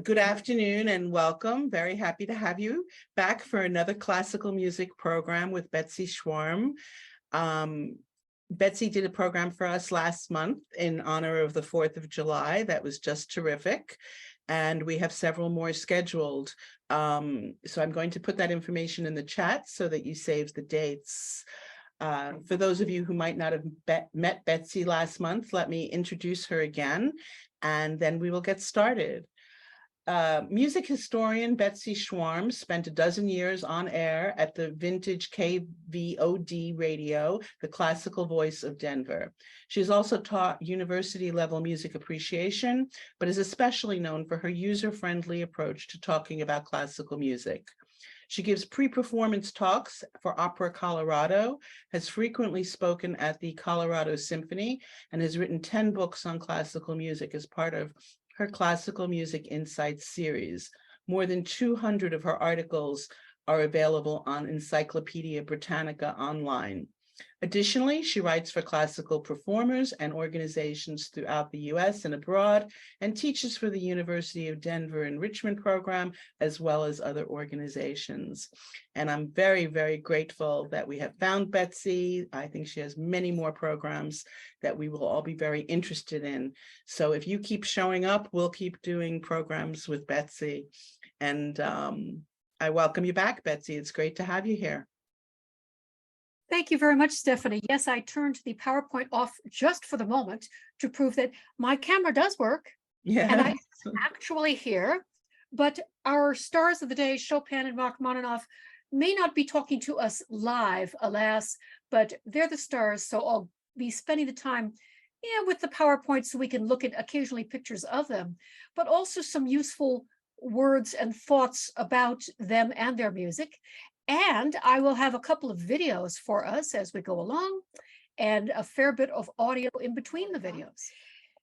Good afternoon and welcome. Very happy to have you back for another classical music program with Betsy Schwarm. Betsy did a program for us last month in honor of the 4th of July. That was just terrific. And we have several more scheduled. So I'm going to put that information in the chat so that you save the dates. For those of you who might not have met Betsy last month, let me introduce her again, and then we will get started. Music historian Betsy Schwarm spent a dozen years on air at the vintage KVOD radio, the classical voice of Denver. She's also taught university-level music appreciation, but is especially known for her user-friendly approach to talking about classical music. She gives pre-performance talks for Opera Colorado, has frequently spoken at the Colorado Symphony, and has written 10 books on classical music as part of her Classical Music Insights series. More than 200 of her articles are available on Encyclopedia Britannica online. Additionally, she writes for classical performers and organizations throughout the US and abroad, and teaches for the University of Denver Enrichment Program, as well as other organizations. And I'm very, very grateful that we have found Betsy. I think she has many more programs that we will all be very interested in. So if you keep showing up, we'll keep doing programs with Betsy. And I welcome you back, Betsy. It's great to have you here. Thank you very much, Stephanie. Yes, I turned the PowerPoint off just for the moment to prove that my camera does work. Yeah. And I'm actually here. But our stars of the day, Chopin and Rachmaninoff, may not be talking to us live, alas, but they're the stars. So I'll be spending the time with the PowerPoint so we can look at occasionally pictures of them, but also some useful words and thoughts about them and their music. And I will have a couple of videos for us as we go along, and a fair bit of audio in between the videos.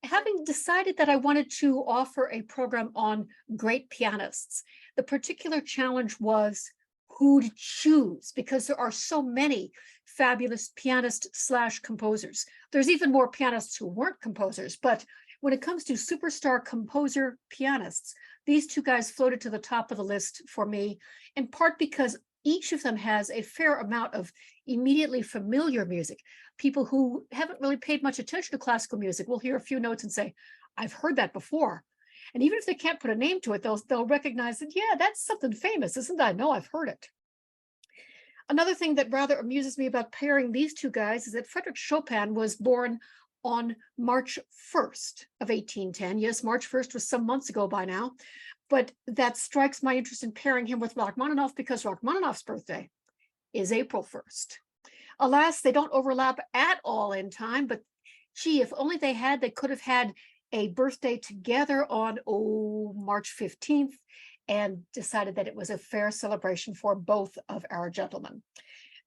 Having decided that I wanted to offer a program on great pianists, the particular challenge was who to choose, because there are so many fabulous pianists/composers. There's even more pianists who weren't composers, but when it comes to superstar composer pianists, these two guys floated to the top of the list for me, in part because each of them has a fair amount of immediately familiar music. People who haven't really paid much attention to classical music will hear a few notes and say, I've heard that before. And even if they can't put a name to it, they'll recognize that, yeah, that's something famous, isn't that? No, I've heard it. Another thing that rather amuses me about pairing these two guys is that Frédéric Chopin was born on March 1st of 1810. Yes, March 1st was some months ago by now. But that strikes my interest in pairing him with Rachmaninoff because Rachmaninoff's birthday is April 1st. Alas, they don't overlap at all in time, but gee, if only they had, they could have had a birthday together on March 15th and decided that it was a fair celebration for both of our gentlemen.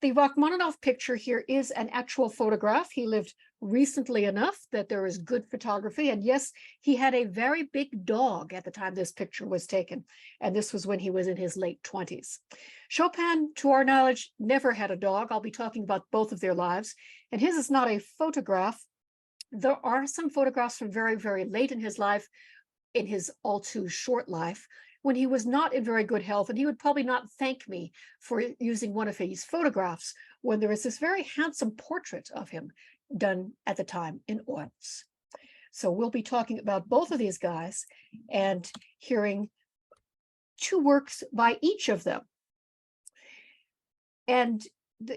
The Rachmaninoff picture here is an actual photograph. He lived recently enough that there is good photography. And yes, he had a very big dog at the time this picture was taken. And this was when he was in his late 20s. Chopin, to our knowledge, never had a dog. I'll be talking about both of their lives. And his is not a photograph. There are some photographs from very, very late in his life, in his all too short life, when he was not in very good health, and he would probably not thank me for using one of his photographs when there is this very handsome portrait of him done at the time in oils. So we'll be talking about both of these guys and hearing two works by each of them. And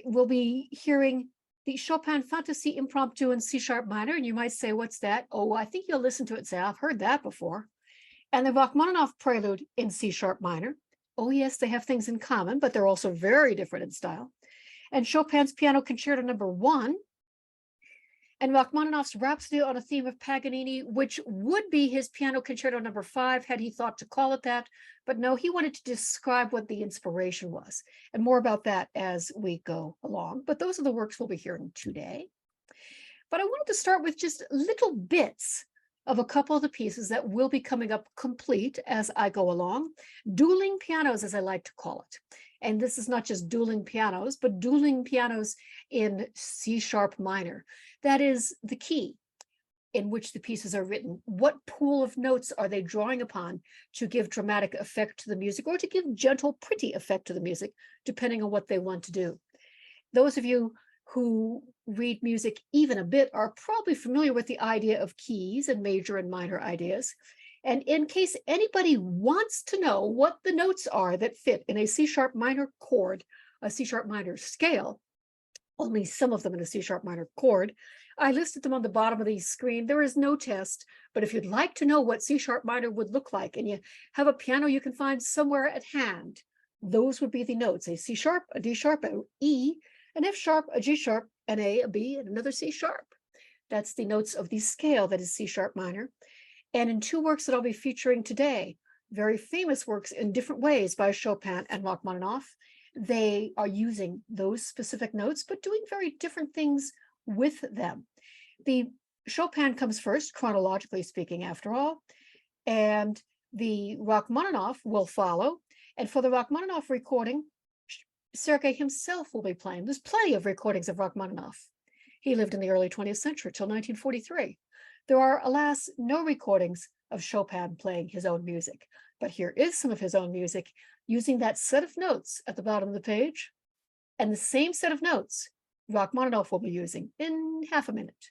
we'll be hearing the Chopin Fantasy Impromptu in C# minor, and you might say, what's that? Oh, I think you'll listen to it and say, I've heard that before. And the Rachmaninoff Prelude in C# minor. Oh yes, they have things in common, but they're also very different in style. And Chopin's Piano Concerto No. 1, and Rachmaninoff's Rhapsody on a Theme of Paganini, which would be his Piano Concerto No. 5 had he thought to call it that. But no, he wanted to describe what the inspiration was. And more about that as we go along. But those are the works we'll be hearing today. But I wanted to start with just little bits of a couple of the pieces that will be coming up complete as I go along. Dueling pianos, as I like to call it. And this is not just dueling pianos, but dueling pianos in C# minor. That is the key. in which the pieces are written. What pool of notes are they drawing upon to give dramatic effect to the music, or to give gentle, pretty effect to the music, depending on what they want to do? Those of you who read music even a bit are probably familiar with the idea of keys and major and minor ideas. And in case anybody wants to know what the notes are that fit in a C sharp minor chord, a C sharp minor scale, only some of them in a C sharp minor chord, I listed them on the bottom of the screen. There is no test, but if you'd like to know what C sharp minor would look like, and you have a piano you can find somewhere at hand, those would be the notes: a C sharp, a D sharp, an E, an F sharp, a G sharp, an A, a B, and another C sharp. That's the notes of the scale that is C sharp minor. And in two works that I'll be featuring today, very famous works in different ways by Chopin and Rachmaninoff, they are using those specific notes, but doing very different things with them. The Chopin comes first, chronologically speaking, after all, and the Rachmaninoff will follow. And for the Rachmaninoff recording, Sergei himself will be playing. There's plenty of recordings of Rachmaninoff. He lived in the early 20th century till 1943. There are, alas, no recordings of Chopin playing his own music, but here is some of his own music using that set of notes at the bottom of the page, and the same set of notes Rachmaninoff will be using in half a minute.